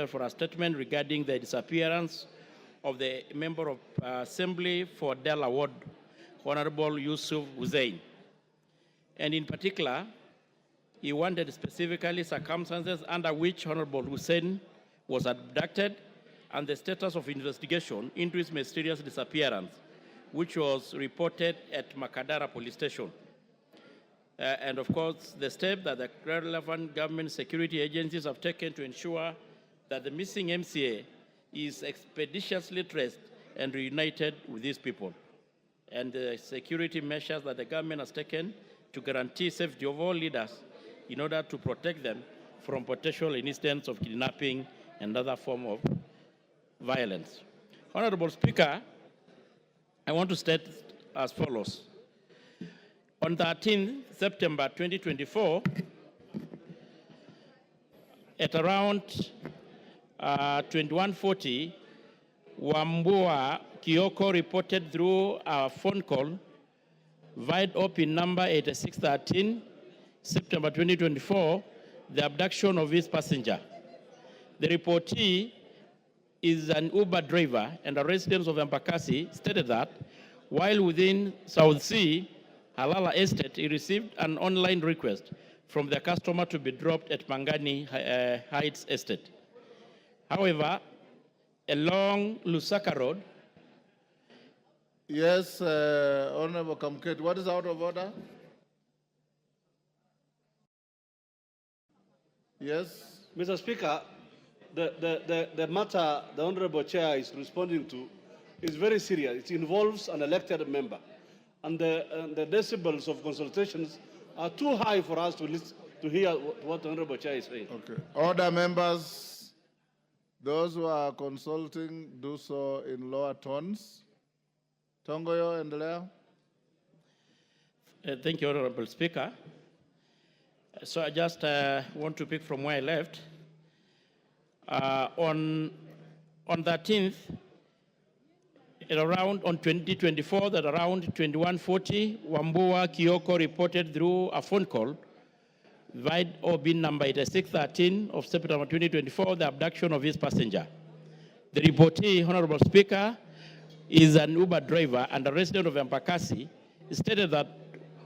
for a statement regarding the disappearance of the Member of Assembly for Dela Ward, Honorable Yusuf Hussein. And in particular, he wanted specifically circumstances under which Honorable Hussein was abducted and the status of investigation into his mysterious disappearance, which was reported at Makadara Police Station. And of course, the step that the relevant government security agencies have taken to ensure that the missing MCA is expeditiously traced and reunited with these people, and the security measures that the government has taken to guarantee safety of all leaders in order to protect them from potential incidents of kidnapping and other form of violence. Honorable Speaker, I want to state as follows. On 13 September 2024, at around 2140, Wambua Kioko reported through a phone call via OP number 8613, September 2024, the abduction of his passenger. The reportee is an Uber driver and a resident of Embakasi, stated that while within South Sea, Halala Estate, he received an online request from the customer to be dropped at Mangani Heights Estate. However, along Lusaka Road. Yes, Honorable Kamket, what is out of order? Yes. Mr. Speaker, the matter the Honorable Chair is responding to is very serious. It involves an elected member. And the decibels of consultations are too high for us to hear what the Honorable Chair is saying. Okay. Order, members. Those who are consulting, do so in lower tones. Tongoyo, endelea. Thank you, Honorable Speaker. So I just want to pick from where I left. On 13th, on 2024, that around 2140, Wambua Kioko reported through a phone call via OB number 8613 of September 2024, the abduction of his passenger. The reportee, Honorable Speaker, is an Uber driver and a resident of Embakasi. He stated that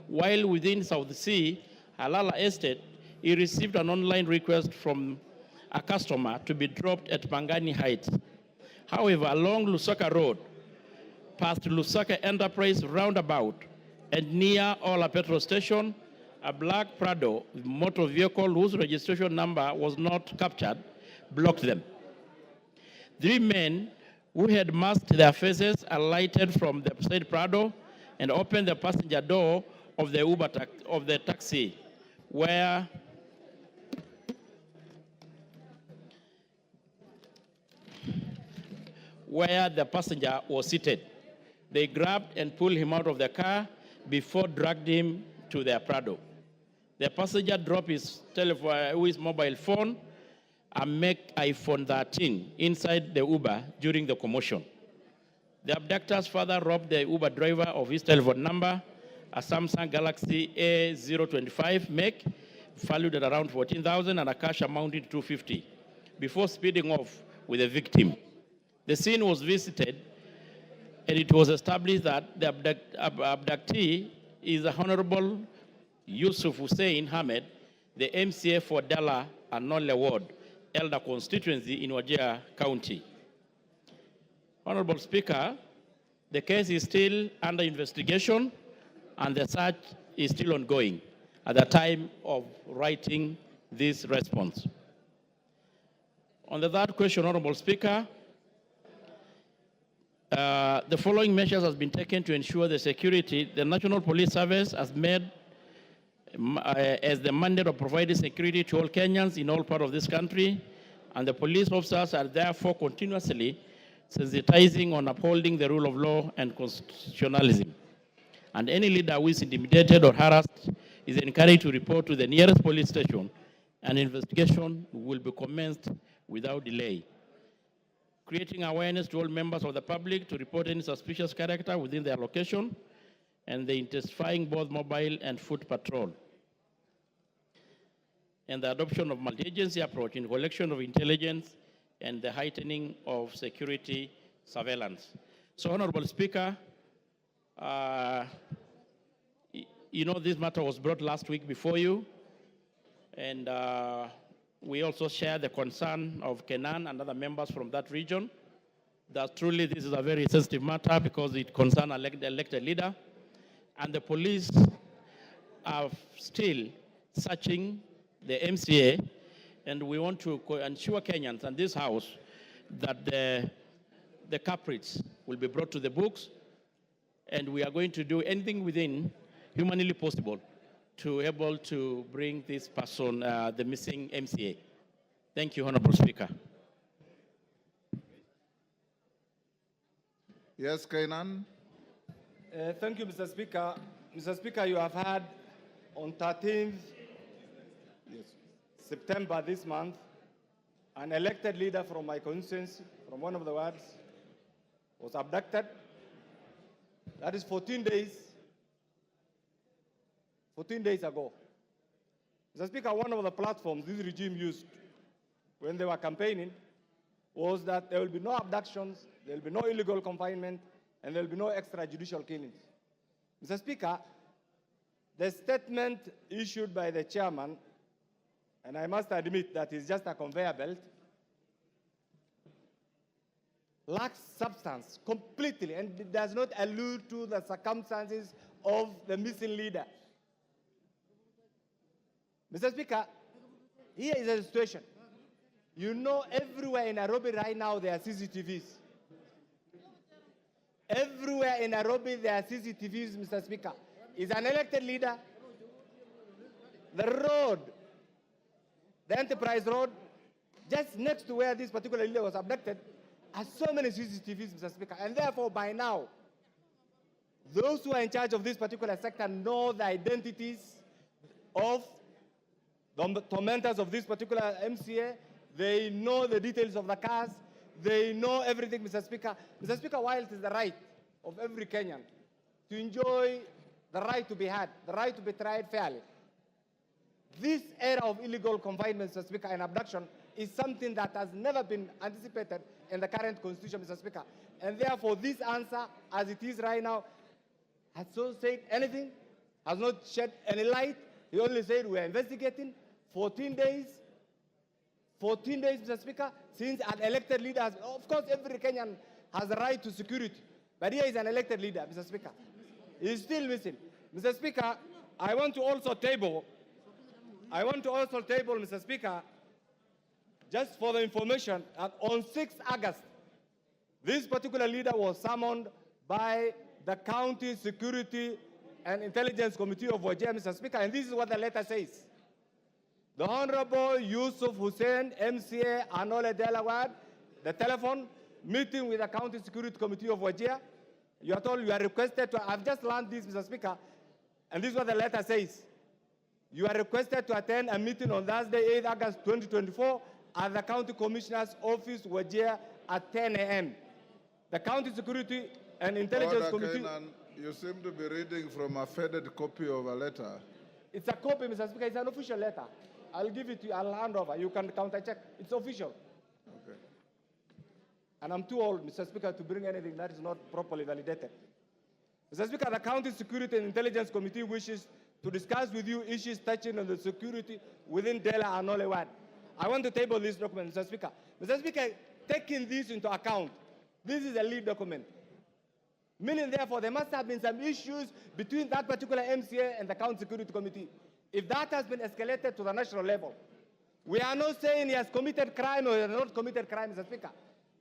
while within South Sea, Halala Estate, he received an online request from a customer to be dropped at Mangani Heights. However, along Lusaka Road, past Lusaka Enterprise roundabout and near Ola petrol station, a black Prado motor vehicle whose registration number was not captured blocked them. 3 men who had masked their faces alighted from the said Prado and opened the passenger door of the taxi, where the passenger was seated. They grabbed and pulled him out of the car before dragged him to their Prado. The passenger dropped his mobile phone and make iPhone 13 inside the Uber during the commotion. The abductors further robbed the Uber driver of his telephone number, a Samsung Galaxy A025 make, valued at around 14,000 and a cash amounting to 250, before speeding off with the victim. The scene was visited, and it was established that the abductee is the Honorable Yusuf Hussein Ahmed, the MCA for Dala and Nole Ward, Elder Constituency in Wajir County. Honorable Speaker, the case is still under investigation and the search is still ongoing at the time of writing this response. On the third question, Honorable Speaker, the following measures has been taken to ensure the security. The National Police Service has made as the mandate of providing security to all Kenyans in all parts of this country, and the police officers are therefore continuously sensitizing on upholding the rule of law and constitutionalism. And any leader who is intimidated or harassed is encouraged to report to the nearest police station, and investigation will be commenced without delay. Creating awareness to all members of the public to report any suspicious character within their location, and the intensifying both mobile and foot patrol. And the adoption of multi-agency approach in collection of intelligence and the heightening of security surveillance. So, Honorable Speaker, you know this matter was brought last week before you, and we also share the concern of Kenan and other members from that region that truly this is a very sensitive matter because it concerns the elected leader, and the police are still searching the MCA, and we want to ensure Kenyans and this House that the culprits will be brought to the books, and we are going to do anything within humanly possible to able to bring this person, the missing MCA. Thank you, Honorable Speaker. Yes, Kainan. Thank you, Mr. Speaker. Mr. Speaker, you have had on 13th September this month, an elected leader from my constituency, from one of the wards, was abducted. That is 14 days ago. Mr. Speaker, one of the platforms this regime used when they were campaigning was that there will be no abductions, there will be no illegal confinement, and there will be no extrajudicial killings. Mr. Speaker, the statement issued by the chairman, and I must admit that it's just a conveyor belt, lacks substance completely, and it does not allude to the circumstances of the missing leader. Mr. Speaker, here is a situation. You know, everywhere in Nairobi right now there are CCTVs. Everywhere in Nairobi there are CCTVs, Mr. Speaker. Is an elected leader. The road, the Enterprise Road, just next to where this particular leader was abducted, has so many CCTVs, Mr. Speaker. And therefore, by now, those who are in charge of this particular sector know the identities of the tormentors of this particular MCA. They know the details of the cars. They know everything, Mr. Speaker. Mr. Speaker, while it is the right of every Kenyan to enjoy the right to be heard, the right to be tried fairly, this era of illegal confinement, Mr. Speaker, and abduction is something that has never been anticipated in the current constitution, Mr. Speaker. And therefore, this answer, as it is right now, has not said anything, has not shed any light. He only said we are investigating. 14 days, Mr. Speaker, since an elected leader has, of course, every Kenyan has a right to security, but here is an elected leader, Mr. Speaker. He is still missing. Mr. Speaker, I want to also table, Mr. Speaker, just for the information, that on 6 August, this particular leader was summoned by the County Security and Intelligence Committee of Wajir, Mr. Speaker, and this is what the letter says. The Honorable Yusuf Hussein, MCA, Anole Delaware, the telephone, meeting with the County Security Committee of Wajir. You are told you are requested to, I've just learned this, Mr. Speaker, and this is what the letter says. You are requested to attend a meeting on Thursday, 8 August 2024, at the County Commissioner's Office, Wajir, at 10 a.m. The County Security and Intelligence Committee... Kainan, you seem to be reading from a faded copy of a letter. It's a copy, Mr. Speaker. It's an official letter. I'll give it to you. I'll hand over. You can counter-check. It's official. Okay. And I'm too old, Mr. Speaker, to bring anything that is not properly validated. Mr. Speaker, the County Security and Intelligence Committee wishes to discuss with you issues touching on the security within Dela and Nollywood. I want to table this document, Mr. Speaker. Mr. Speaker, taking this into account, this is a lead document. Meaning, therefore, there must have been some issues between that particular MCA and the County Security Committee. If that has been escalated to the national level, we are not saying he has committed crime or he has not committed crime, Mr. Speaker.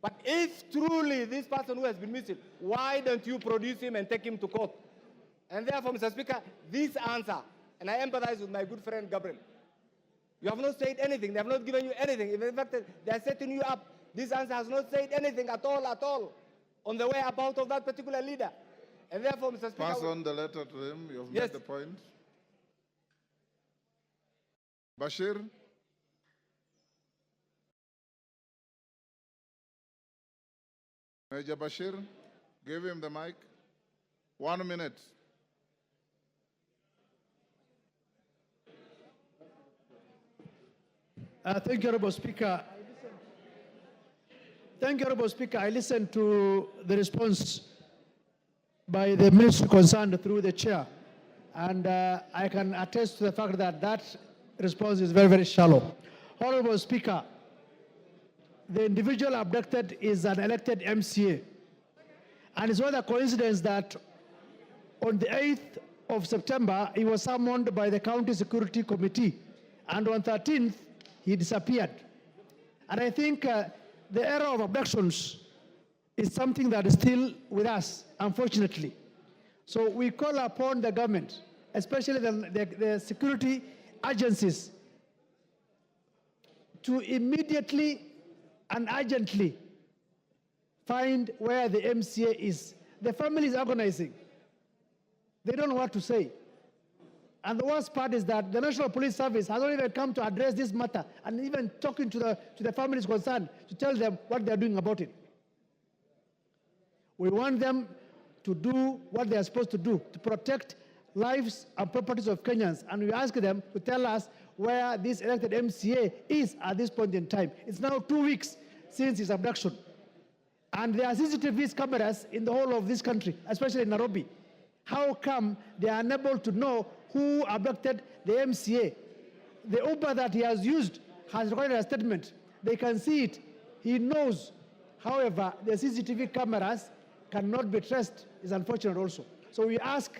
But if truly this person who has been missing, why don't you produce him and take him to court? And therefore, Mr. Speaker, this answer, and I empathize with my good friend Gabriel, you have not said anything. They have not given you anything. In fact, they are setting you up. This answer has not said anything at all, on the whereabouts of that particular leader. And therefore, Mr. Speaker... Pass on the letter to him. You've Yes. made the point. Bashir? Major Bashir, give him the mic. 1 minute. Thank you, Honorable Speaker. Thank you, Honorable Speaker. I listened to the response by the minister concerned through the chair, and I can attest to the fact that that response is very, very shallow. Honorable Speaker, the individual abducted is an elected MCA, and it's not a coincidence that on the 8th of September, he was summoned by the County Security Committee, and on 13th, he disappeared. And I think the era of abductions is something that is still with us, unfortunately. So we call upon the government, especially the security agencies, to immediately and urgently find where the MCA is. The family is organizing. They don't know what to say. And the worst part is that the National Police Service has not even come to address this matter and even talking to the families concerned to tell them what they're doing about it. We want them to do what they are supposed to do, to protect lives and properties of Kenyans. And we ask them to tell us where this elected MCA is at this point in time. It's now 2 weeks since his abduction. And there are CCTV cameras in the whole of this country, especially in Nairobi. How come they are unable to know who abducted the MCA? The Uber that he has used has recorded a statement. They can see it. He knows. However, the CCTV cameras cannot be traced. It's unfortunate also. So we ask